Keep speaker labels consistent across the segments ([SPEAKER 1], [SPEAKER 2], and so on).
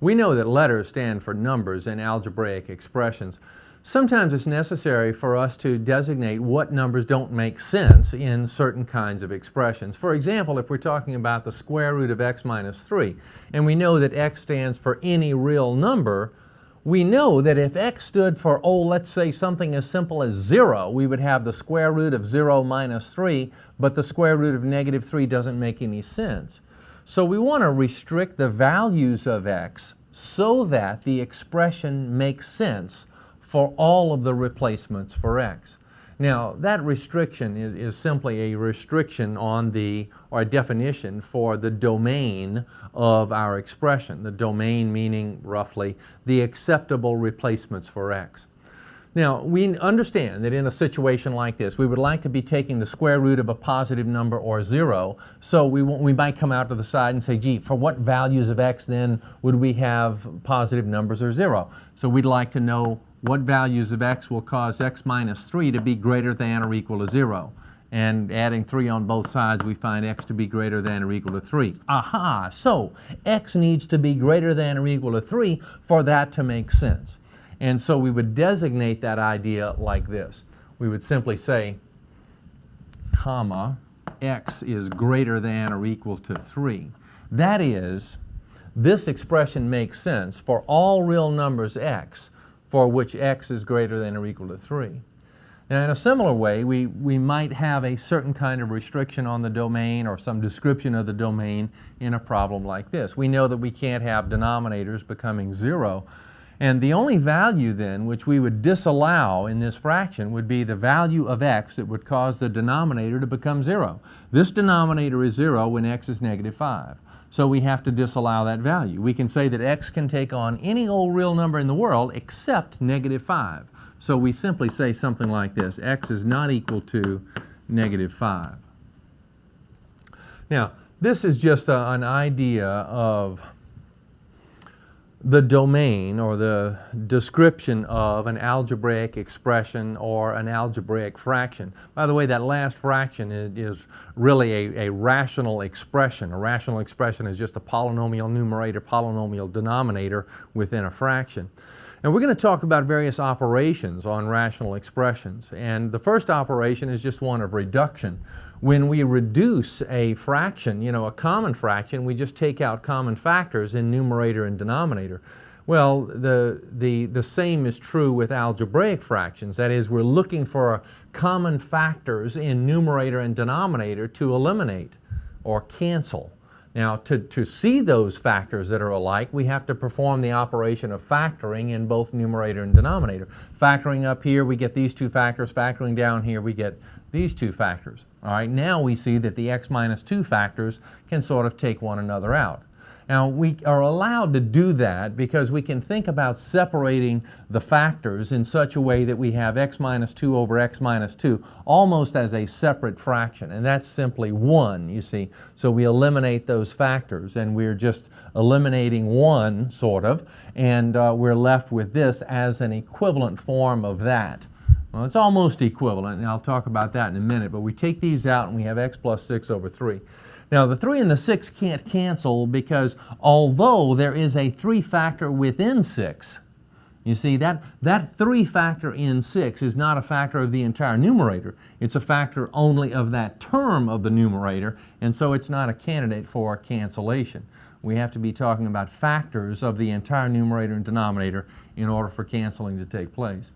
[SPEAKER 1] We know that letters stand for numbers in algebraic expressions. Sometimes it's necessary for us to designate what numbers don't make sense in certain kinds of expressions. For example, if we're talking about the square root of x minus 3, and we know that x stands for any real number, we know that if x stood for, let's say something as simple as 0, we would have the square root of 0 minus 3, but the square root of negative 3 doesn't make any sense. So we want to restrict the values of x so that the expression makes sense for all of the replacements for x. Now, that restriction is simply a restriction on or a definition for the domain of our expression. The domain meaning, roughly, the acceptable replacements for x. Now, we understand that in a situation like this, we would like to be taking the square root of a positive number or 0, so we might come out to the side and say, gee, for what values of x then would we have positive numbers or 0? So we'd like to know what values of x will cause x minus 3 to be greater than or equal to 0. And adding 3 on both sides, we find x to be greater than or equal to 3. Aha! So x needs to be greater than or equal to 3 for that to make sense. And so we would designate that idea like this. We would simply say, comma, x is greater than or equal to 3. That is, this expression makes sense for all real numbers x for which x is greater than or equal to 3. Now, in a similar way, we might have a certain kind of restriction on the domain or some description of the domain in a problem like this. We know that we can't have denominators becoming 0. And the only value then which we would disallow in this fraction would be the value of x that would cause the denominator to become 0. This denominator is 0 when x is negative 5. So we have to disallow that value. We can say that x can take on any old real number in the world except negative 5. So we simply say something like this: x is not equal to negative 5. Now, this is just an idea of the domain or the description of an algebraic expression or an algebraic fraction. By the way, that last fraction is really a rational expression. A rational expression is just a polynomial numerator, polynomial denominator within a fraction. And we're going to talk about various operations on rational expressions. And the first operation is just one of reduction. When we reduce a fraction, a common fraction, we just take out common factors in numerator and denominator. Well, the same is true with algebraic fractions. That is, we're looking for common factors in numerator and denominator to eliminate or cancel. Now, to see those factors that are alike, we have to perform the operation of factoring in both numerator and denominator. Factoring up here, we get these two factors. Factoring down here, we get these two factors. All right, now we see that the x minus 2 factors can sort of take one another out. Now, we are allowed to do that because we can think about separating the factors in such a way that we have x minus 2 over x minus 2 almost as a separate fraction, and that's simply 1, you see. So we eliminate those factors, and we're just eliminating 1, sort of, and we're left with this as an equivalent form of that. Well, it's almost equivalent, and I'll talk about that in a minute, but we take these out and we have x plus 6 over 3. Now, the 3 and the 6 can't cancel because although there is a 3 factor within 6, you see, that 3 factor in 6 is not a factor of the entire numerator. It's a factor only of that term of the numerator, and so it's not a candidate for cancellation. We have to be talking about factors of the entire numerator and denominator in order for canceling to take place.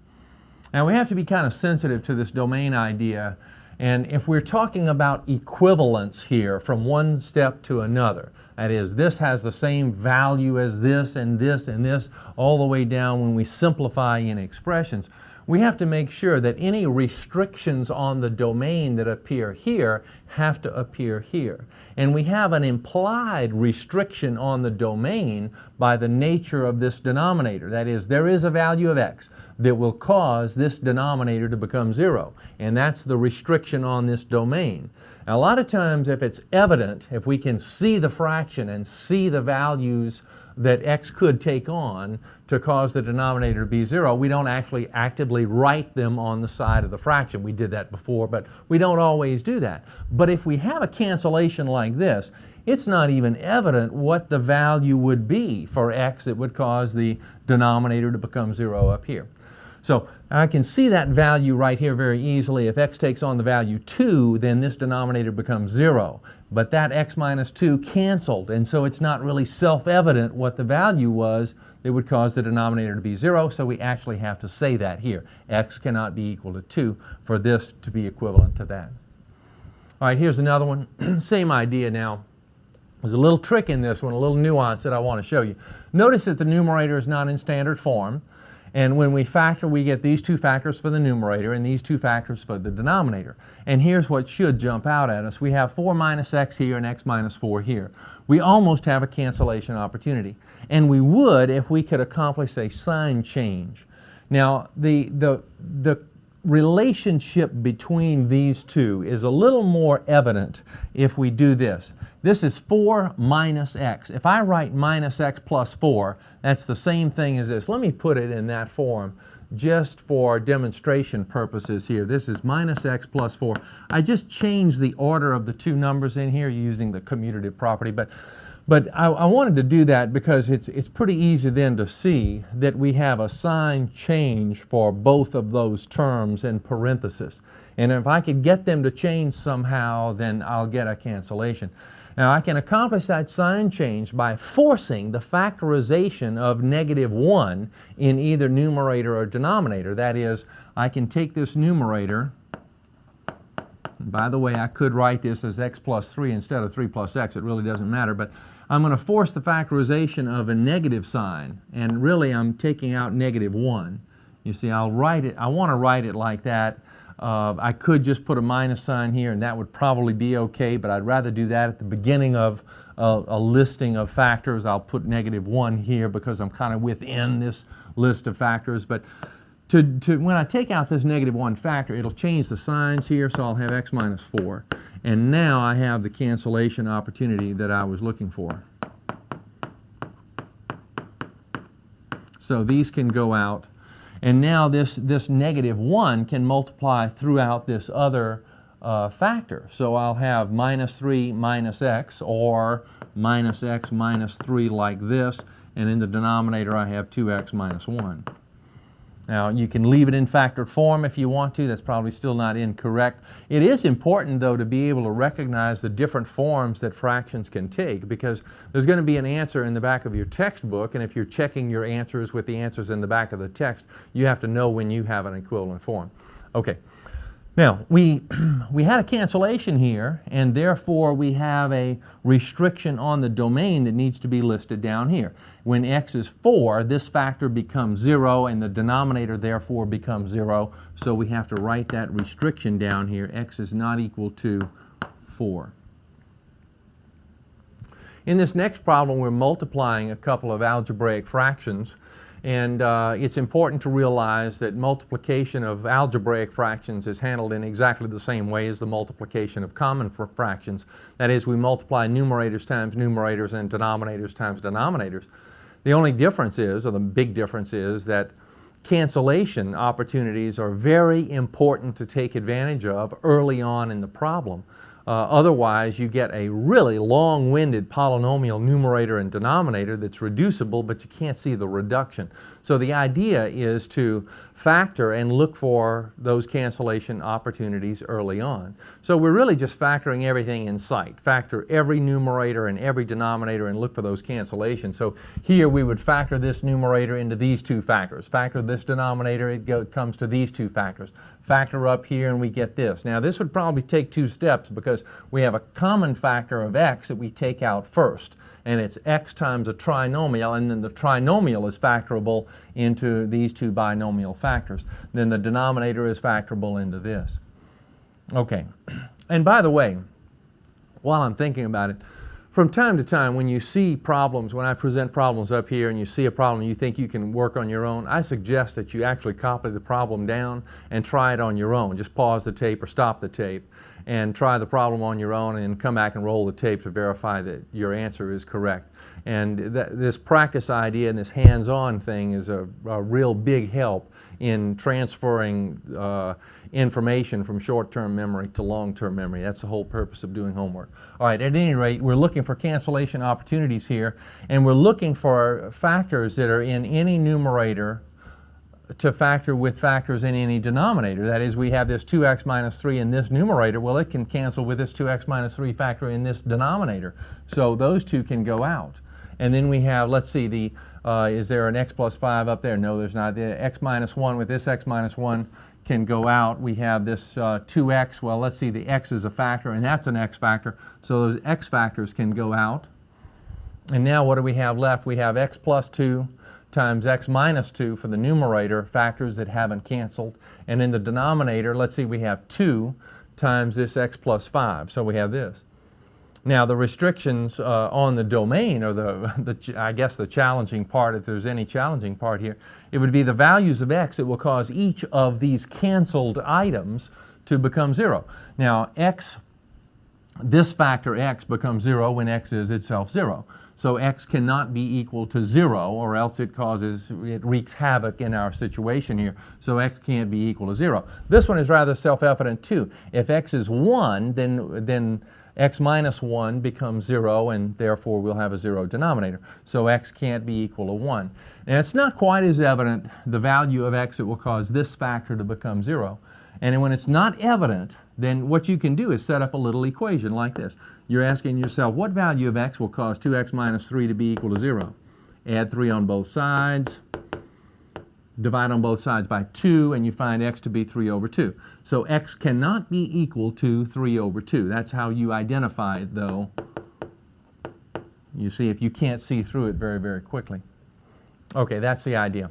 [SPEAKER 1] Now, we have to be kind of sensitive to this domain idea, and if we're talking about equivalence here from one step to another, that is, this has the same value as this and this and this, all the way down when we simplify in expressions, we have to make sure that any restrictions on the domain that appear here have to appear here. And we have an implied restriction on the domain by the nature of this denominator. That is, there is a value of x that will cause this denominator to become 0. And that's the restriction on this domain. Now, a lot of times if it's evident, if we can see the fraction and see the values that x could take on to cause the denominator to be 0, we don't actually actively write them on the side of the fraction. We did that before, but we don't always do that. But if we have a cancellation like this, it's not even evident what the value would be for x that would cause the denominator to become 0 up here. So I can see that value right here very easily. If x takes on the value 2, then this denominator becomes 0. But that x minus 2 canceled, and so it's not really self-evident what the value was that would cause the denominator to be 0, so we actually have to say that here. X cannot be equal to 2 for this to be equivalent to that. All right, here's another one. Same idea now. There's a little trick in this one, a little nuance that I want to show you. Notice that the numerator is not in standard form. And when we factor, we get these two factors for the numerator and these two factors for the denominator. And here's what should jump out at us. We have 4 minus x here and x minus 4 here. We almost have a cancellation opportunity. And we would if we could accomplish a sign change. Now, the relationship between these two is a little more evident if we do this. This is 4 minus x. If I write minus x plus 4, that's the same thing as this. Let me put it in that form just for demonstration purposes here. This is minus x plus 4. I just changed the order of the two numbers in here using the commutative property, but I wanted to do that because it's pretty easy then to see that we have a sign change for both of those terms in parentheses. And if I could get them to change somehow, then I'll get a cancellation. Now I can accomplish that sign change by forcing the factorization of -1 in either numerator or denominator. That is, I can take this numerator. By the way, I could write this as x plus 3 instead of 3 plus x. It really doesn't matter. But I'm going to force the factorization of a negative sign. And really, I'm taking out -1. You see, I'll write it. I want to write it like that. I could just put a minus sign here, and that would probably be okay. But I'd rather do that at the beginning of a listing of factors. I'll put -1 here because I'm kind of within this list of factors. But when I take out this -1 factor, it'll change the signs here, so I'll have x minus 4. And now I have the cancellation opportunity that I was looking for. So these can go out. And now this -1 can multiply throughout this other factor. So I'll have minus 3 minus x, or minus x minus 3 like this. And in the denominator, I have 2x minus 1. Now, you can leave it in factored form if you want to. That's probably still not incorrect. It is important, though, to be able to recognize the different forms that fractions can take, because there's going to be an answer in the back of your textbook, and if you're checking your answers with the answers in the back of the text, you have to know when you have an equivalent form. Okay. Now, we had a cancellation here, and therefore we have a restriction on the domain that needs to be listed down here. When x is 4, this factor becomes 0, and the denominator therefore becomes 0. So we have to write that restriction down here. X is not equal to 4. In this next problem, we're multiplying a couple of algebraic fractions. And it's important to realize that multiplication of algebraic fractions is handled in exactly the same way as the multiplication of common fractions. That is, we multiply numerators times numerators and denominators times denominators. The only difference is, or the big difference is, that cancellation opportunities are very important to take advantage of early on in the problem. Otherwise, you get a really long-winded polynomial numerator and denominator that's reducible, but you can't see the reduction. So the idea is to factor and look for those cancellation opportunities early on. So we're really just factoring everything in sight. Factor every numerator and every denominator and look for those cancellations. So here we would factor this numerator into these two factors. Factor this denominator, it comes to these two factors. Factor up here and we get this. Now this would probably take 2 steps because we have a common factor of x that we take out first. And it's x times a trinomial, and then the trinomial is factorable into these two binomial factors. Then the denominator is factorable into this. Okay, and by the way, while I'm thinking about it, from time to time when you see problems, when I present problems up here and you see a problem you think you can work on your own, I suggest that you actually copy the problem down and try it on your own. Just pause the tape or stop the tape and try the problem on your own and come back and roll the tape to verify that your answer is correct. And this practice idea and this hands-on thing is a real big help in transferring information from short-term memory to long-term memory. That's the whole purpose of doing homework. All right, at any rate, we're looking for cancellation opportunities here, and we're looking for factors that are in any numerator to factor with factors in any denominator. That is, we have this 2x minus 3 in this numerator. Well, it can cancel with this 2x minus 3 factor in this denominator. So those two can go out. And then we have, let's see, is there an x plus 5 up there? No, there's not. The x minus 1 with this x minus 1 can go out. We have this 2x. Well, let's see, the x is a factor, and that's an x factor. So those x factors can go out. And now what do we have left? We have x plus 2 times x minus 2 for the numerator, factors that haven't canceled. And in the denominator, let's see, we have 2 times this x plus 5. So we have this. Now the restrictions on the domain, or I guess the challenging part, if there's any challenging part here, it would be the values of x that will cause each of these canceled items to become 0. Now this factor x becomes 0 when x is itself 0. So x cannot be equal to 0, or else it wreaks havoc in our situation here. So x can't be equal to 0. This one is rather self-evident too. If x is 1, then x minus 1 becomes 0, and therefore we'll have a 0 denominator. So x can't be equal to 1. And it's not quite as evident, the value of x that will cause this factor to become 0. And when it's not evident, then what you can do is set up a little equation like this. You're asking yourself, what value of x will cause 2x minus 3 to be equal to 0? Add 3 on both sides, divide on both sides by 2, and you find x to be 3 over 2. So x cannot be equal to 3 over 2. That's how you identify it, though. You see, if you can't see through it very, very quickly. Okay, that's the idea.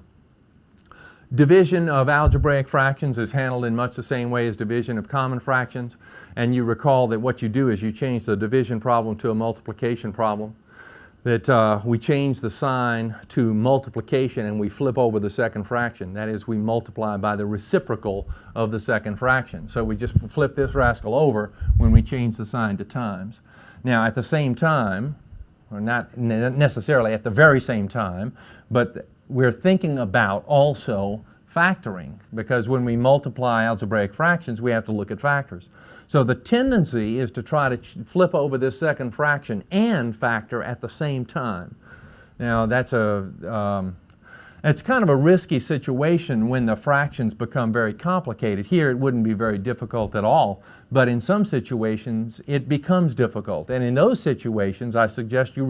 [SPEAKER 1] Division of algebraic fractions is handled in much the same way as division of common fractions. And you recall that what you do is you change the division problem to a multiplication problem. That we change the sign to multiplication and we flip over the second fraction. That is, we multiply by the reciprocal of the second fraction. So we just flip this rascal over when we change the sign to times. Now at the same time, or not necessarily at the very same time, but we're thinking about also factoring, because when we multiply algebraic fractions, we have to look at factors. So the tendency is to try to flip over this second fraction and factor at the same time. Now that's it's kind of a risky situation when the fractions become very complicated. Here it wouldn't be very difficult at all, but in some situations it becomes difficult. And in those situations I suggest you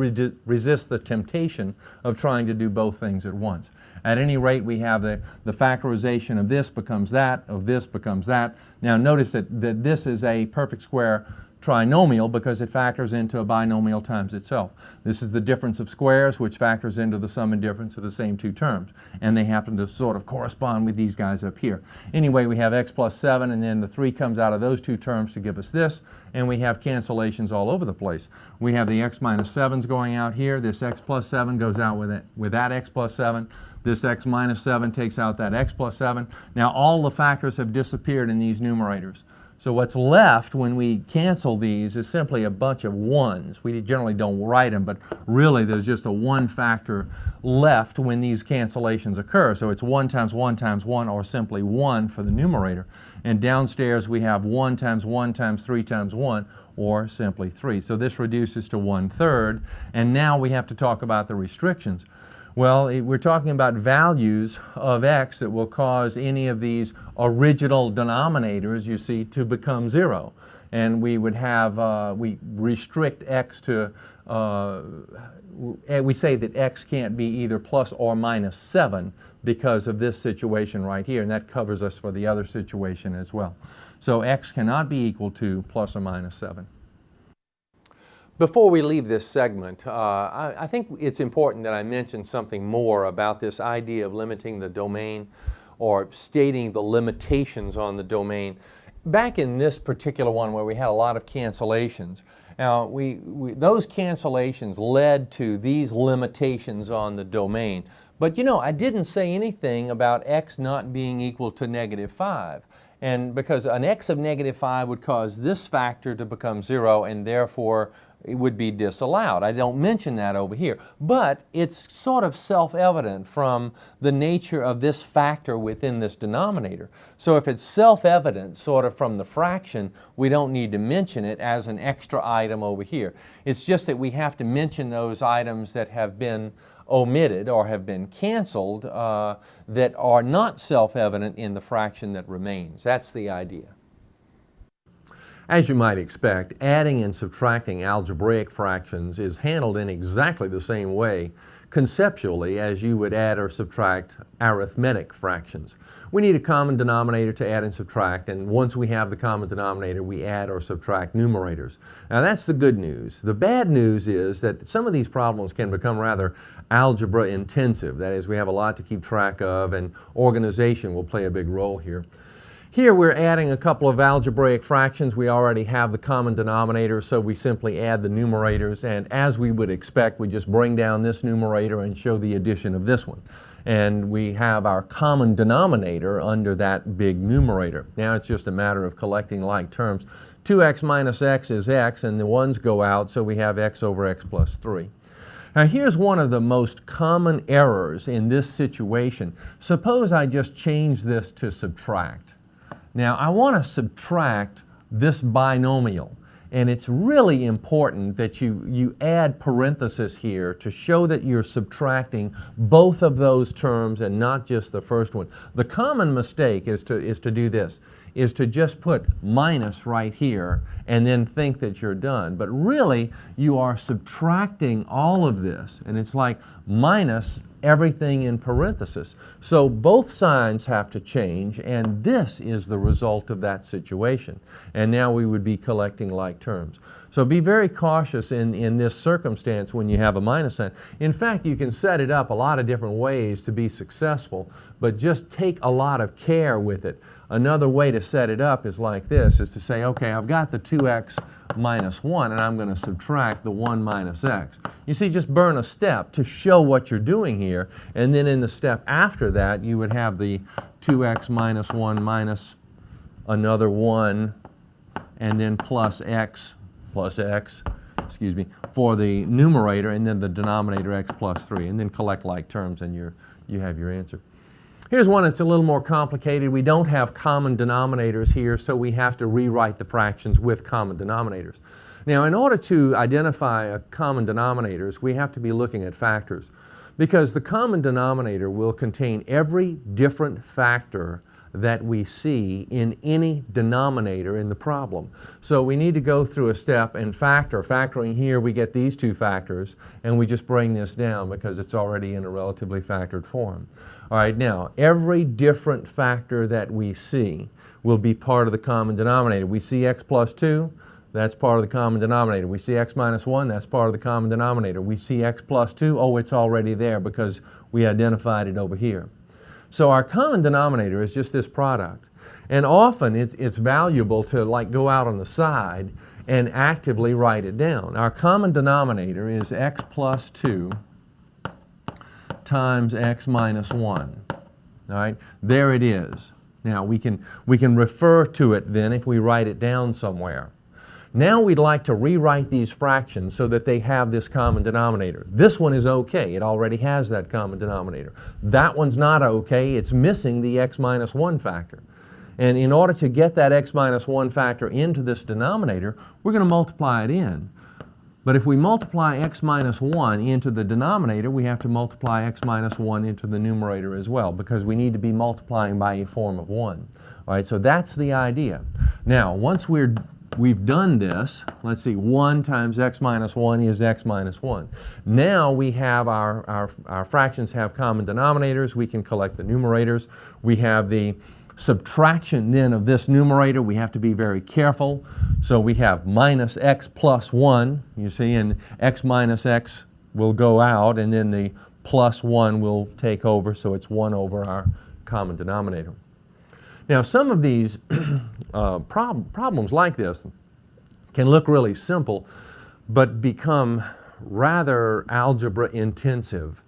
[SPEAKER 1] resist the temptation of trying to do both things at once. At any rate, we have the factorization of this becomes that, of this becomes that. Now notice that this is a perfect square trinomial because it factors into a binomial times itself. This is the difference of squares, which factors into the sum and difference of the same two terms. And they happen to sort of correspond with these guys up here. Anyway, we have x plus 7, and then the 3 comes out of those two terms to give us this, and we have cancellations all over the place. We have the x minus 7's going out here. This x plus 7 goes out with that x plus 7. This x minus 7 takes out that x plus 7. Now all the factors have disappeared in these numerators. So what's left when we cancel these is simply a bunch of 1s. We generally don't write them, but really there's just a 1 factor left when these cancellations occur. So it's 1 times 1 times 1, or simply 1 for the numerator. And downstairs we have 1 times 1 times 3 times 1, or simply 3. So this reduces to 1/3. And now we have to talk about the restrictions. Well, we're talking about values of x that will cause any of these original denominators, you see, to become 0. And we would have, we restrict x to, we say that x can't be either plus or minus 7 because of this situation right here, and that covers us for the other situation as well. So x cannot be equal to plus or minus 7. Before we leave this segment, I think it's important that I mention something more about this idea of limiting the domain, or stating the limitations on the domain. Back in this particular one where we had a lot of cancellations, now those cancellations led to these limitations on the domain. But you know, I didn't say anything about x not being equal to -5. And because an x of negative 5 would cause this factor to become 0, and therefore it would be disallowed. I don't mention that over here, but it's sort of self-evident from the nature of this factor within this denominator. So if it's self-evident sort of from the fraction, we don't need to mention it as an extra item over here. It's just that we have to mention those items that have been omitted or have been canceled that are not self-evident in the fraction that remains. That's the idea. As you might expect, adding and subtracting algebraic fractions is handled in exactly the same way conceptually as you would add or subtract arithmetic fractions. We need a common denominator to add and subtract, and once we have the common denominator, we add or subtract numerators. Now that's the good news. The bad news is that some of these problems can become rather algebra intensive. That is, we have a lot to keep track of, and organization will play a big role here. Here we're adding a couple of algebraic fractions. We already have the common denominator, so we simply add the numerators, and as we would expect, we just bring down this numerator and show the addition of this one. And we have our common denominator under that big numerator. Now it's just a matter of collecting like terms. 2x minus x is x, and the ones go out, so we have x over x plus 3. Now here's one of the most common errors in this situation. Suppose I just change this to subtract. Now I want to subtract this binomial, and it's really important that you add parentheses here to show that you're subtracting both of those terms and not just the first one. The common mistake is to do this, is to just put minus right here and then think that you're done. But really you are subtracting all of this, and it's like minus everything in parentheses. So both signs have to change, and this is the result of that situation. And now we would be collecting like terms. So be very cautious in this circumstance when you have a minus sign. In fact, you can set it up a lot of different ways to be successful, but just take a lot of care with it. Another way to set it up is like this, is to say, okay, I've got the 2x minus 1, and I'm going to subtract the 1 minus x. You see, just burn a step to show what you're doing here, and then in the step after that, you would have the 2x minus 1 minus another 1, and then plus x, excuse me, for the numerator, and then the denominator x plus 3, and then collect like terms, and you have your answer. Here's one that's a little more complicated. We don't have common denominators here, so we have to rewrite the fractions with common denominators. Now, in order to identify common denominators, we have to be looking at factors, because the common denominator will contain every different factor that we see in any denominator in the problem. So we need to go through a step and factoring here, we get these two factors, and we just bring this down because it's already in a relatively factored form. All right, now every different factor that we see will be part of the common denominator. We see x plus 2, that's part of the common denominator. We see x minus 1, that's part of the common denominator. We see x plus 2, oh, it's already there because we identified it over here. So our common denominator is just this product. And often it's valuable to like go out on the side and actively write it down. Our common denominator is x plus 2 times x minus 1. All right, there it is. Now we can refer to it then if we write it down somewhere. Now we'd like to rewrite these fractions so that they have this common denominator. This one is okay, it already has that common denominator. That one's not okay, it's missing the x minus 1 factor. And in order to get that x minus 1 factor into this denominator, we're going to multiply it in. But if we multiply x minus 1 into the denominator, we have to multiply x minus 1 into the numerator as well, because we need to be multiplying by a form of 1. All right, so that's the idea. Now, once we've done this, let's see, 1 times x minus 1 is x minus 1. Now we have our fractions have common denominators. We can collect the numerators. We have the subtraction then of this numerator. We have to be very careful. So we have minus x plus 1, you see, and x minus x will go out, and then the plus 1 will take over, so it's 1 over our common denominator. Now, some of these problems like this can look really simple, but become rather algebra intensive.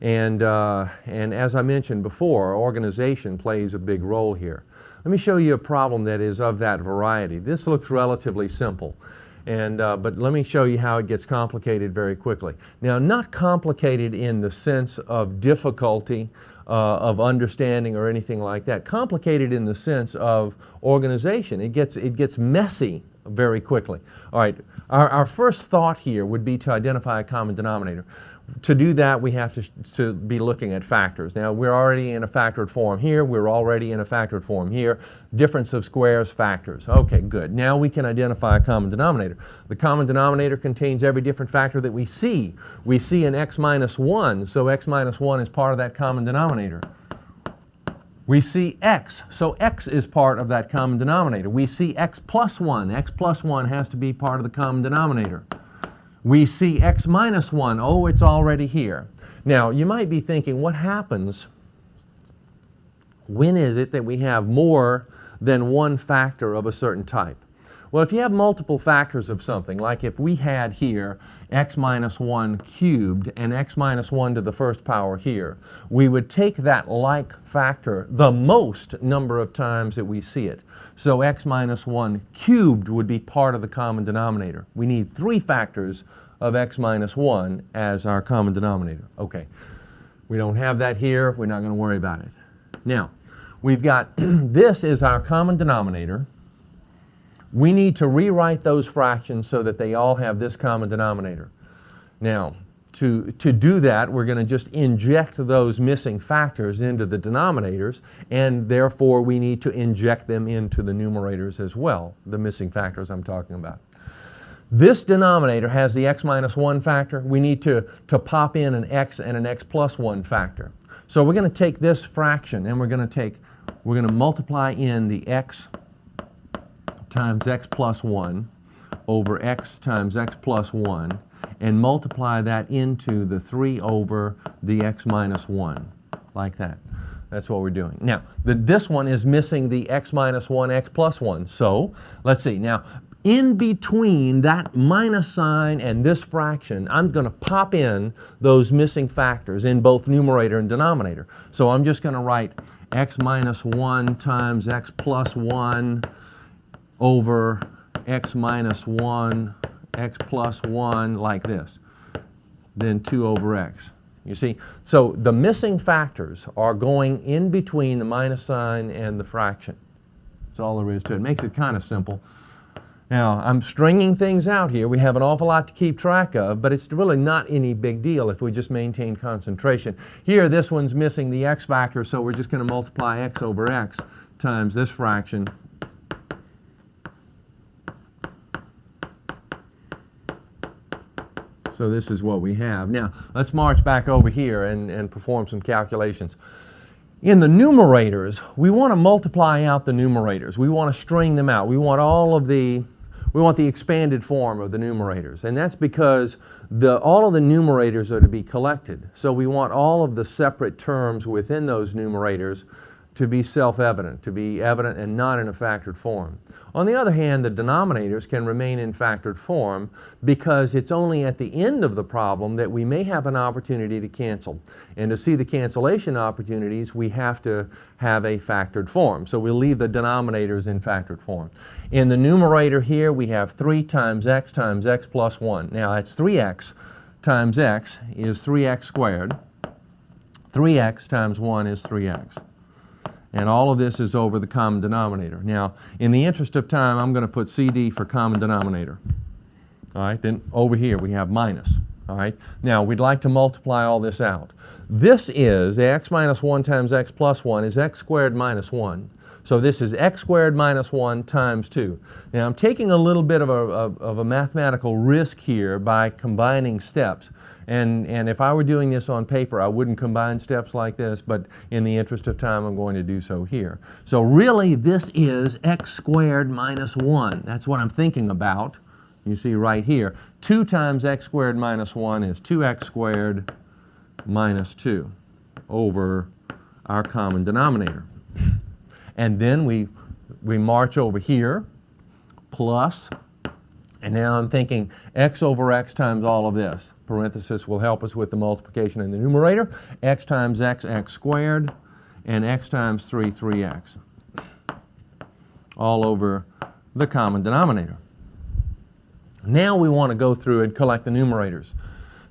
[SPEAKER 1] And as I mentioned before, organization plays a big role here. Let me show you a problem that is of that variety. This looks relatively simple, but let me show you how it gets complicated very quickly. Now, not complicated in the sense of difficulty, of understanding or anything like that. Complicated in the sense of organization. It gets messy very quickly. All right, our first thought here would be to identify a common denominator. To do that, we have to be looking at factors. Now, we're already in a factored form here. We're already in a factored form here. Difference of squares, factors. Okay, good. Now we can identify a common denominator. The common denominator contains every different factor that we see. We see an x minus 1, so x minus 1 is part of that common denominator. We see x, so x is part of that common denominator. We see x plus 1. X plus 1 has to be part of the common denominator. We see x minus 1. Oh, it's already here. Now, you might be thinking, what happens? When is it that we have more than one factor of a certain type? Well, if you have multiple factors of something, like if we had here x minus 1 cubed and x minus 1 to the first power here, we would take that like factor the most number of times that we see it. So x minus 1 cubed would be part of the common denominator. We need 3 factors of x minus 1 as our common denominator. Okay, we don't have that here. We're not going to worry about it. Now, we've got this is our common denominator. We need to rewrite those fractions so that they all have this common denominator. Now, to do that, we're going to just inject those missing factors into the denominators, and therefore we need to inject them into the numerators as well, the missing factors I'm talking about. This denominator has the x minus 1 factor. We need to pop in an x and an x plus 1 factor. So we're going to take this fraction and we're going to multiply in the x times x plus 1 over x times x plus 1 and multiply that into the 3 over the x minus 1, like that. That's what we're doing. Now, this one is missing the x minus 1, x plus 1. So, let's see. Now, in between that minus sign and this fraction, I'm going to pop in those missing factors in both numerator and denominator. So I'm just going to write x minus 1 times x plus 1 over x minus 1, x plus 1, like this. Then 2 over x. You see? So the missing factors are going in between the minus sign and the fraction. That's all there is to it. It makes it kind of simple. Now, I'm stringing things out here. We have an awful lot to keep track of, but it's really not any big deal if we just maintain concentration. Here, this one's missing the x factor, so we're just going to multiply x over x times this fraction. So this is what we have. Now, let's march back over here and perform some calculations. In the numerators, we want to multiply out the numerators. We want to string them out. We want the expanded form of the numerators. And that's because all of the numerators are to be collected. So we want all of the separate terms within those numerators to be self-evident, to be evident and not in a factored form. On the other hand, the denominators can remain in factored form because it's only at the end of the problem that we may have an opportunity to cancel. And to see the cancellation opportunities, we have to have a factored form. So we'll leave the denominators in factored form. In the numerator here, we have 3 times x plus 1. Now that's 3x times x is 3x squared. 3x times 1 is 3x. And all of this is over the common denominator. Now, in the interest of time, I'm going to put CD for common denominator. All right, then over here we have minus. All right, now we'd like to multiply all this out. This is x minus 1 times x plus 1 is x squared minus 1. So this is x squared minus 1 times 2. Now I'm taking a little bit of a mathematical risk here by combining steps. And if I were doing this on paper, I wouldn't combine steps like this, but in the interest of time, I'm going to do so here. So really, this is x squared minus 1. That's what I'm thinking about. You see right here. 2 times x squared minus 1 is 2x squared minus 2 over our common denominator. And then we march over here, plus, and now I'm thinking x over x times all of this. Parenthesis will help us with the multiplication in the numerator. X times x, x squared, and x times 3, 3x. all over the common denominator. Now we want to go through and collect the numerators.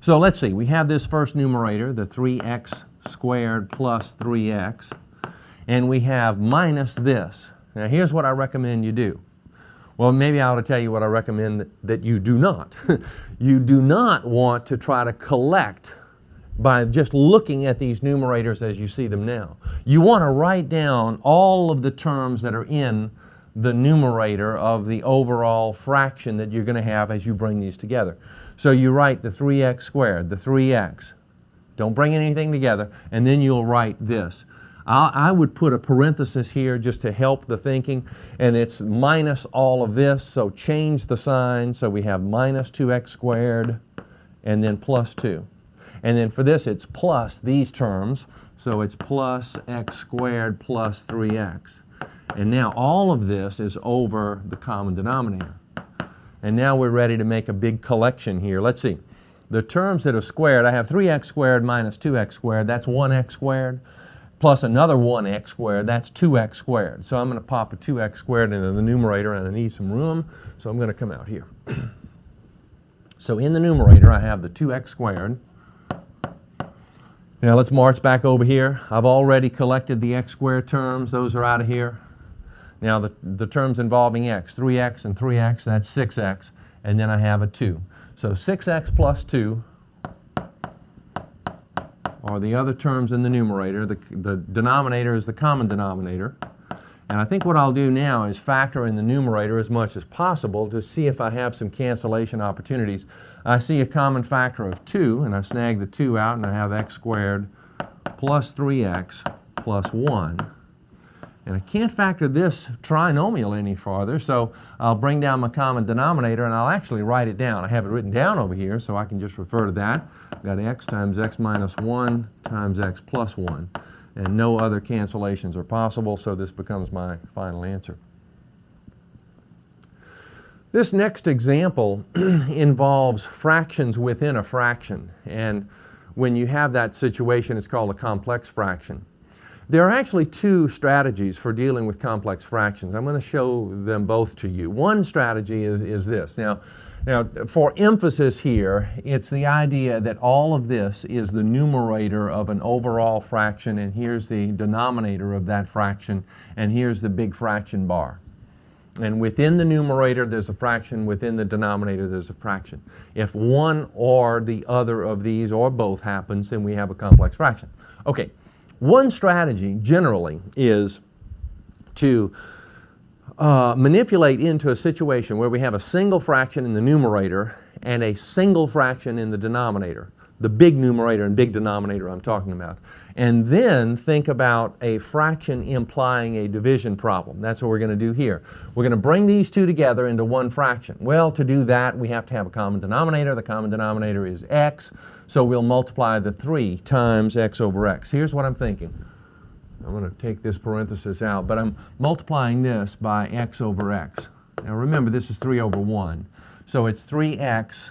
[SPEAKER 1] So let's see, we have this first numerator, the 3x squared plus 3x, and we have minus this. Now here's what I recommend you do. Well, maybe I ought to tell you what I recommend that you do not. You do not want to try to collect by just looking at these numerators as you see them now. You want to write down all of the terms that are in the numerator of the overall fraction that you're going to have as you bring these together. So you write the 3x squared, the 3x. Don't bring anything together, and then you'll write this. I would put a parenthesis here just to help the thinking, and it's minus all of this, so change the sign. So we have minus 2x squared and then plus 2. And then for this, it's plus these terms, so it's plus x squared plus 3x. And now all of this is over the common denominator. And now we're ready to make a big collection here. Let's see. The terms that are squared, I have 3x squared minus 2x squared, that's 1x squared. Plus another 1x squared, that's 2x squared. So I'm going to pop a 2x squared into the numerator, and I need some room, so I'm going to come out here. So in the numerator, I have the 2x squared. Now let's march back over here. I've already collected the x squared terms. Those are out of here. Now the terms involving x, 3x and 3x, that's 6x, and then I have a 2. So 6x plus 2 are the other terms in the numerator. The denominator is the common denominator. And I think what I'll do now is factor in the numerator as much as possible to see if I have some cancellation opportunities. I see a common factor of 2, and I snag the 2 out, and I have x squared plus 3x plus 1. And I can't factor this trinomial any farther, so I'll bring down my common denominator, and I'll actually write it down. I have it written down over here, so I can just refer to that. I've got x times x minus 1 times x plus 1. And no other cancellations are possible, so this becomes my final answer. This next example involves fractions within a fraction. And when you have that situation, it's called a complex fraction. There are actually two strategies for dealing with complex fractions. I'm going to show them both to you. One strategy is this. Now, for emphasis here, it's the idea that all of this is the numerator of an overall fraction, and here's the denominator of that fraction, and here's the big fraction bar. And within the numerator, there's a fraction. Within the denominator, there's a fraction. If one or the other of these or both happens, then we have a complex fraction. Okay. One strategy generally is to manipulate into a situation where we have a single fraction in the numerator and a single fraction in the denominator, the big numerator and big denominator I'm talking about. And then think about a fraction implying a division problem. That's what we're going to do here. We're going to bring these two together into one fraction. Well, to do that, we have to have a common denominator. The common denominator is x, so we'll multiply the 3 times x over x. Here's what I'm thinking. I'm going to take this parenthesis out, but I'm multiplying this by x over x. Now remember, this is 3 over 1. So it's 3x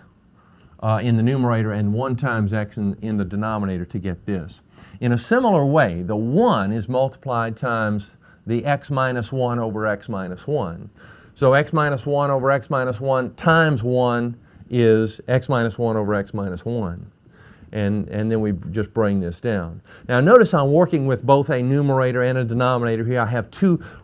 [SPEAKER 1] in the numerator and 1 times x in the denominator to get this. In a similar way, the 1 is multiplied times the x minus 1 over x minus 1. So x minus 1 over x minus 1 times 1 is x minus 1 over x minus 1. And then we just bring this down. Now notice I'm working with both a numerator and a denominator here. I have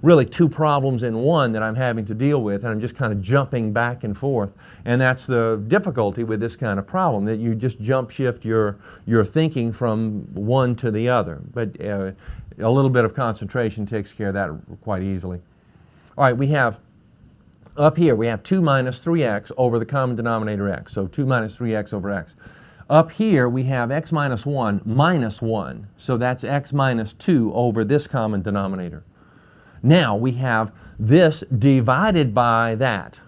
[SPEAKER 1] really two problems in one that I'm having to deal with, and I'm just kind of jumping back and forth. And that's the difficulty with this kind of problem, that you just jump shift your thinking from one to the other. But a little bit of concentration takes care of that quite easily. All right, we have up here, we have 2 minus 3x over the common denominator x. So 2 minus 3x over x. Up here, we have x minus 1 minus 1. So that's x minus 2 over this common denominator. Now we have this divided by that.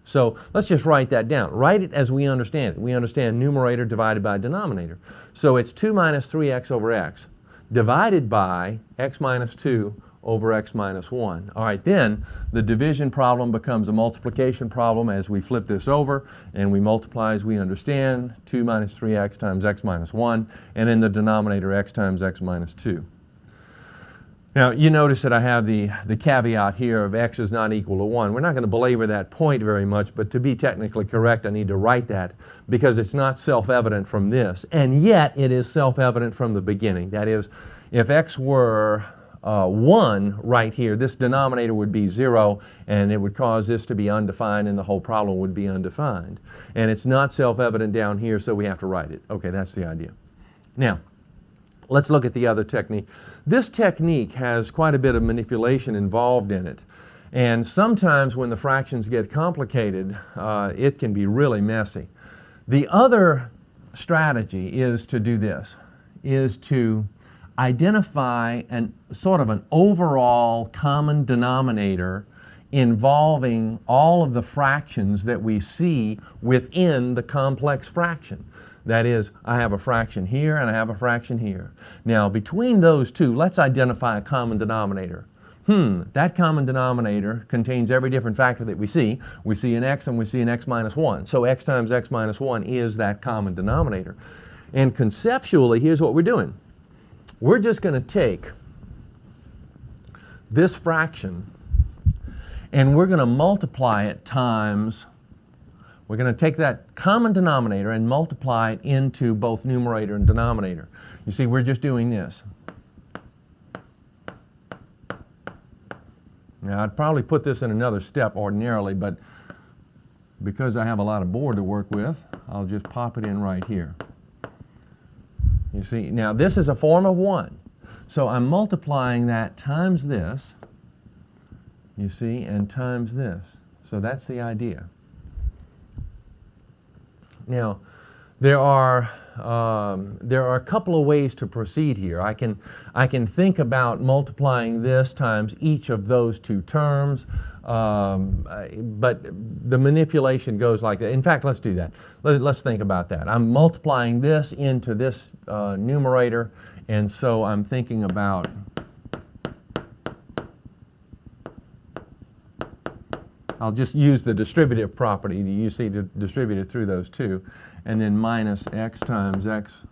[SPEAKER 1] So let's just write that down. Write it as we understand it. We understand numerator divided by denominator. So it's 2 minus 3x over x divided by x minus 2 over x minus 1. All right, then the division problem becomes a multiplication problem as we flip this over and we multiply as we understand. 2 minus 3x times x minus 1, and in the denominator x times x minus 2. Now, you notice that I have the caveat here of x is not equal to 1. We're not going to belabor that point very much, but to be technically correct, I need to write that because it's not self-evident from this. And yet, it is self-evident from the beginning. That is, if x were 1 right here, this denominator would be 0, and it would cause this to be undefined, and the whole problem would be undefined. And it's not self-evident down here, so we have to write it. Okay, that's the idea. Now, let's look at the other technique. This technique has quite a bit of manipulation involved in it. And sometimes when the fractions get complicated, it can be really messy. The other strategy is to do this, is to identify sort of an overall common denominator involving all of the fractions that we see within the complex fraction. That is, I have a fraction here and I have a fraction here. Now, between those two, let's identify a common denominator. That common denominator contains every different factor that we see. We see an x and we see an x minus 1. So x times x minus 1 is that common denominator. And conceptually, here's what we're doing. We're just going to take this fraction and we're going to multiply it times. We're going to take that common denominator and multiply it into both numerator and denominator. You see, we're just doing this. Now, I'd probably put this in another step ordinarily, but because I have a lot of board to work with, I'll just pop it in right here. You see, now this is a form of 1. So I'm multiplying that times this, you see, and times this. So that's the idea. Now, there are a couple of ways to proceed here. I can think about multiplying this times each of those two terms, but the manipulation goes like that. In fact, let's do that. Let's think about that. I'm multiplying this into this numerator, and so I'm thinking about I'll just use the distributive property. You see, to distribute it through those two. And then minus x times x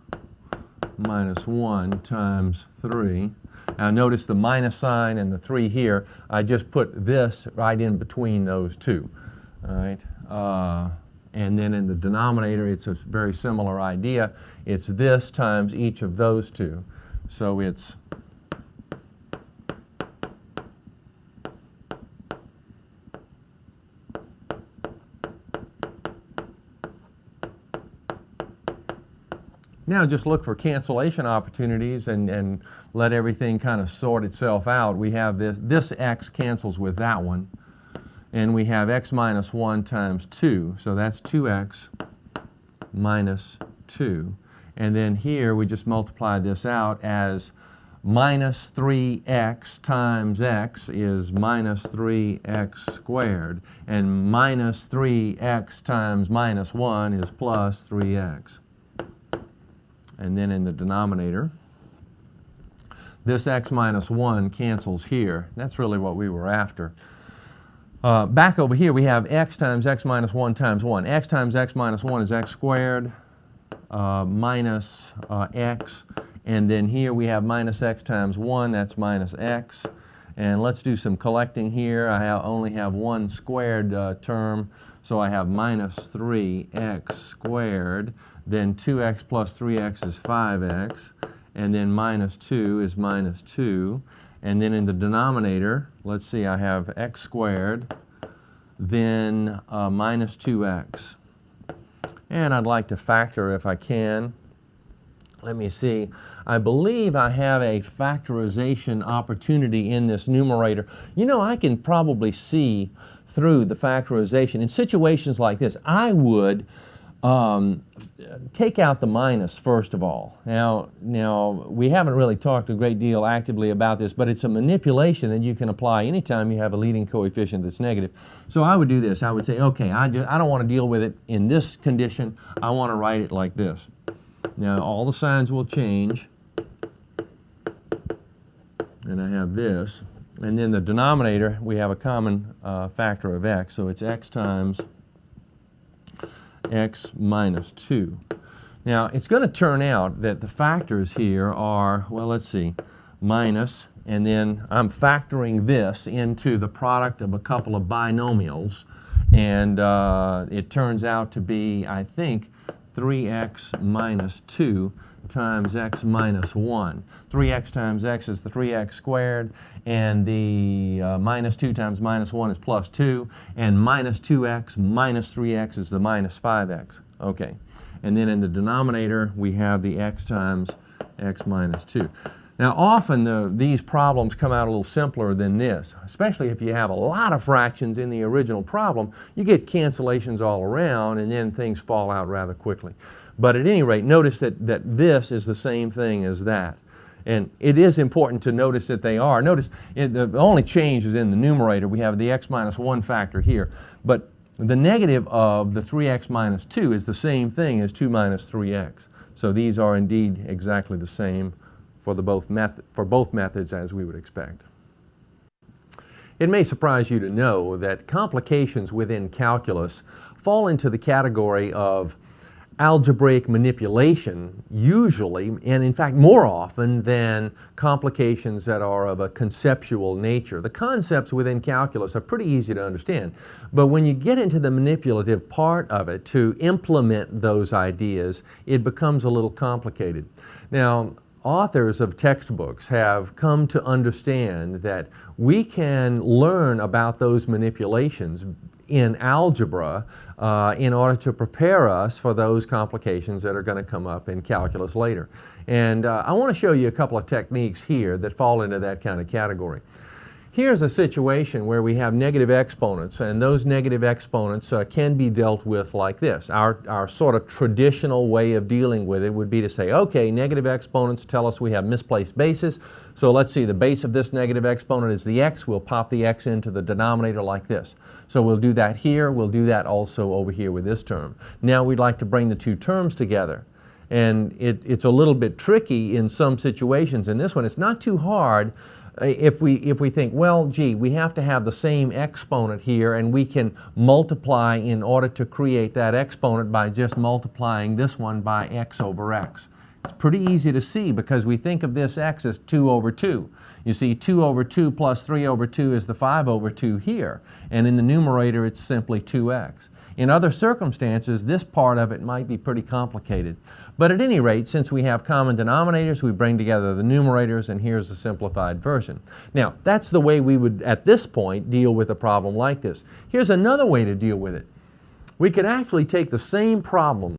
[SPEAKER 1] minus 1 times 3. Now notice the minus sign and the 3 here. I just put this right in between those two. All right? And then in the denominator, it's a very similar idea. It's this times each of those two. So it's now just look for cancellation opportunities and let everything kind of sort itself out. We have this x cancels with that one. And we have x minus 1 times 2. So that's 2x minus 2. And then here we just multiply this out as minus 3x times x is minus 3x squared. And minus 3x times minus 1 is plus 3x. And then in the denominator, this x minus 1 cancels here. That's really what we were after. Back over here, we have x times x minus 1 times 1. X times x minus 1 is x squared minus x. And then here we have minus x times 1. That's minus x. And let's do some collecting here. I only have one squared term. So I have minus 3x squared. Then 2x plus 3x is 5x. And then minus 2 is minus 2. And then in the denominator, let's see, I have x squared, then minus 2x. And I'd like to factor if I can. Let me see. I believe I have a factorization opportunity in this numerator. You know, I can probably see through the factorization. In situations like this, I would take out the minus first of all. Now, we haven't really talked a great deal actively about this, but it's a manipulation that you can apply anytime you have a leading coefficient that's negative. So I would do this. I would say, okay, I don't want to deal with it in this condition. I want to write it like this. Now, all the signs will change. And I have this. And then the denominator, we have a common factor of x. So it's x times x minus 2. Now, it's going to turn out that the factors here are, well, let's see, minus and then I'm factoring this into the product of a couple of binomials, and it turns out to be, I think, 3x minus 2 times x minus 1. 3x times x is the 3x squared, and the minus 2 times minus 1 is plus 2, and minus 2x minus 3x is the minus 5x. Okay, and then in the denominator we have the x times x minus 2. Now often these problems come out a little simpler than this, especially if you have a lot of fractions in the original problem. You get cancellations all around and then things fall out rather quickly. But at any rate, notice that this is the same thing as that. And it is important to notice that they are. Notice the only change is in the numerator. We have the x minus 1 factor here. But the negative of the 3x minus 2 is the same thing as 2 minus 3x. So these are indeed exactly the same for both methods, as we would expect. It may surprise you to know that complications within calculus fall into the category of algebraic manipulation usually, and in fact more often than complications that are of a conceptual nature. The concepts within calculus are pretty easy to understand, but when you get into the manipulative part of it to implement those ideas, it becomes a little complicated. Now, authors of textbooks have come to understand that we can learn about those manipulations in algebra in order to prepare us for those complications that are going to come up in calculus later. And I want to show you a couple of techniques here that fall into that kind of category. Here's a situation where we have negative exponents, and those negative exponents can be dealt with like this. Our sort of traditional way of dealing with it would be to say, okay, negative exponents tell us we have misplaced bases, so let's see, the base of this negative exponent is the x. We'll pop the x into the denominator like this. So we'll do that here, we'll do that also over here with this term. Now we'd like to bring the two terms together. And it's a little bit tricky in some situations. In this one, it's not too hard if we think, well, gee, we have to have the same exponent here, and we can multiply in order to create that exponent by just multiplying this one by x over x. It's pretty easy to see because we think of this x as 2 over 2. You see, 2 over 2 plus 3 over 2 is the 5 over 2 here, and in the numerator it's simply 2x. In other circumstances, this part of it might be pretty complicated. But at any rate, since we have common denominators, we bring together the numerators, and here's a simplified version. Now, that's the way we would, at this point, deal with a problem like this. Here's another way to deal with it. We could actually take the same problem,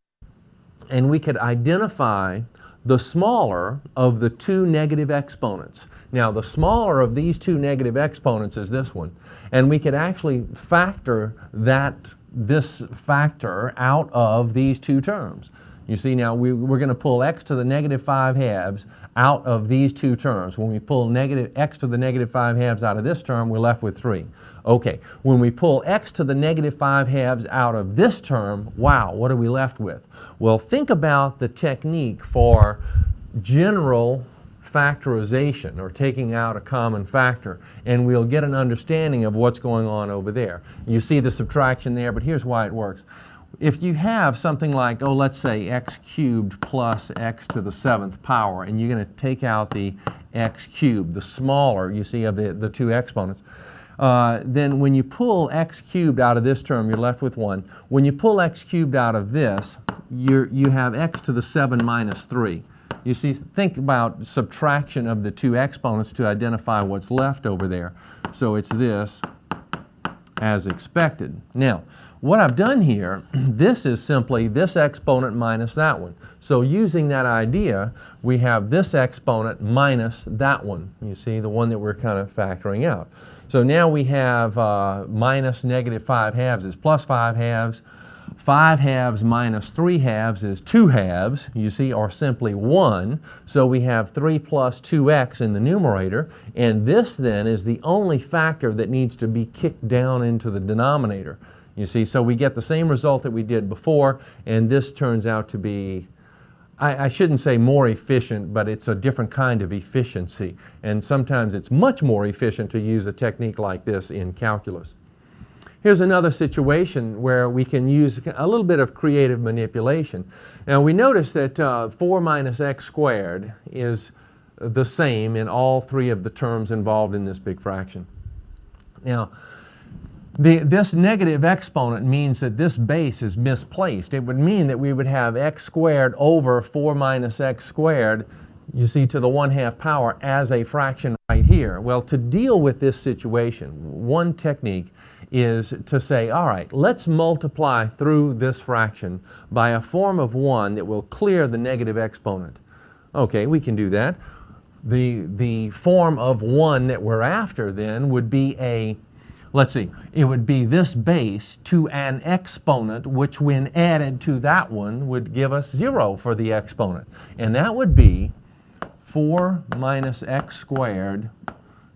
[SPEAKER 1] and we could identify the smaller of the two negative exponents. Now, the smaller of these two negative exponents is this one, and we could actually factor this factor out of these two terms. You see, now we're going to pull x to the negative 5 halves out of these two terms. When we pull x to the negative 5 halves out of this term, we're left with 3. Okay, when we pull x to the negative 5 halves out of this term, wow, what are we left with? Well, think about the technique for general factorization, or taking out a common factor, and we'll get an understanding of what's going on over there. You see the subtraction there, but here's why it works. If you have something like, oh, let's say x cubed plus x to the 7th power, and you're going to take out the x cubed, the smaller, you see, of the two exponents, then when you pull x cubed out of this term, you're left with 1. When you pull x cubed out of this, you have x to the 7 minus 3. You see, think about subtraction of the two exponents to identify what's left over there. So it's this as expected. Now, what I've done here, this is simply this exponent minus that one. So using that idea, we have this exponent minus that one. You see, the one that we're kind of factoring out. So now we have minus negative 5 halves is plus 5 halves. 5 halves minus 3 halves is 2 halves, you see, or simply 1. So we have 3 plus 2x in the numerator, and this then is the only factor that needs to be kicked down into the denominator. You see, so we get the same result that we did before, and this turns out to be, I shouldn't say more efficient, but it's a different kind of efficiency. And sometimes it's much more efficient to use a technique like this in calculus. Here's another situation where we can use a little bit of creative manipulation. Now we notice that 4 minus x squared is the same in all three of the terms involved in this big fraction. Now, this negative exponent means that this base is misplaced. It would mean that we would have x squared over 4 minus x squared, you see, to the 1/2 power as a fraction right here. Well, to deal with this situation, one technique is to say, all right, let's multiply through this fraction by a form of 1 that will clear the negative exponent. Okay, we can do that. The form of 1 that we're after then would be let's see, it would be this base to an exponent, which when added to that one would give us 0 for the exponent. And that would be 4 minus x squared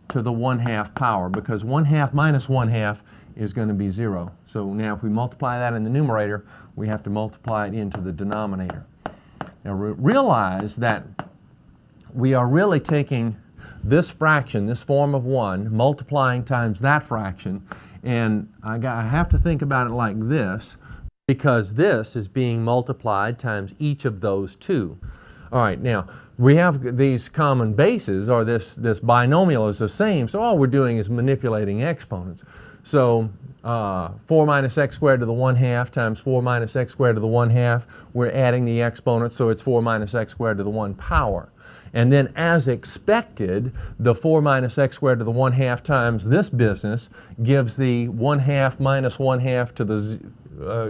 [SPEAKER 1] to the 1/2 power, because 1/2 minus 1/2 is going to be 0. So now if we multiply that in the numerator, we have to multiply it into the denominator. Now realize that we are really taking this fraction, this form of 1, multiplying times that fraction, and I have to think about it like this, because this is being multiplied times each of those two. All right, now we have these common bases, or this binomial is the same, so all we're doing is manipulating exponents. So 4 minus x squared to the 1/2 times 4 minus x squared to the 1/2, we're adding the exponents, so it's 4 minus x squared to the 1 power. And then as expected, the 4 minus x squared to the 1/2 times this business gives the 1/2 minus 1/2 to the,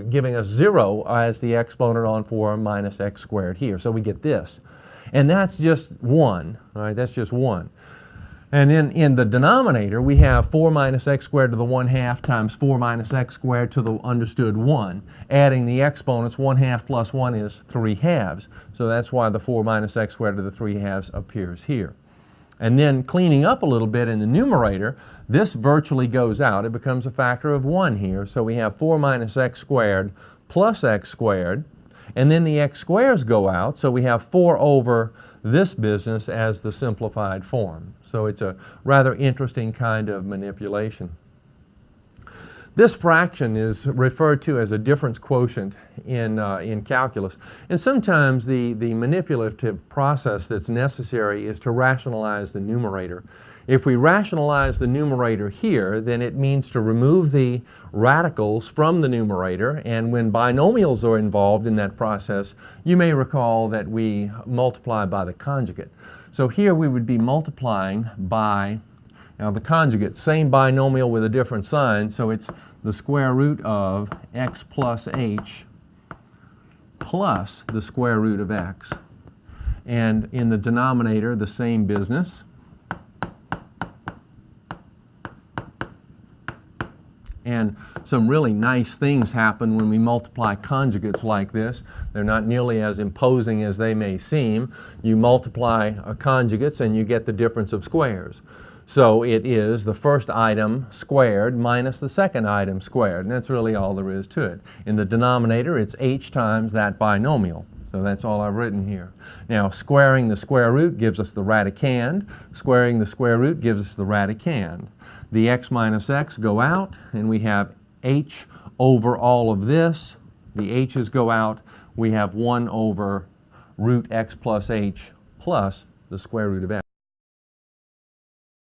[SPEAKER 1] giving us 0 as the exponent on 4 minus x squared here. So we get this. And that's just 1, all right, that's just 1. And then in the denominator, we have 4 minus x squared to the 1/2 times 4 minus x squared to the understood 1. Adding the exponents, 1/2 plus 1 is 3/2. So that's why the 4 minus x squared to the 3/2 appears here. And then cleaning up a little bit in the numerator, this virtually goes out. It becomes a factor of 1 here. So we have 4 minus x squared plus x squared. And then the x squares go out, so we have 4 over this business as the simplified form. So it's a rather interesting kind of manipulation. This fraction is referred to as a difference quotient in calculus. And sometimes the manipulative process that's necessary is to rationalize the numerator. If we rationalize the numerator here, then it means to remove the radicals from the numerator, and when binomials are involved in that process, you may recall that we multiply by the conjugate. So here we would be multiplying by, now the conjugate, same binomial with a different sign, so it's the square root of x plus h plus the square root of x. And in the denominator, the same business. And some really nice things happen when we multiply conjugates like this. They're not nearly as imposing as they may seem. You multiply conjugates and you get the difference of squares. So it is the first item squared minus the second item squared, and that's really all there is to it. In the denominator, it's h times that binomial. So that's all I've written here. Now, squaring the square root gives us the radicand. Squaring the square root gives us the radicand. The x minus x go out, and we have h over all of this. The h's go out. We have 1 over root x plus h plus the square root of x.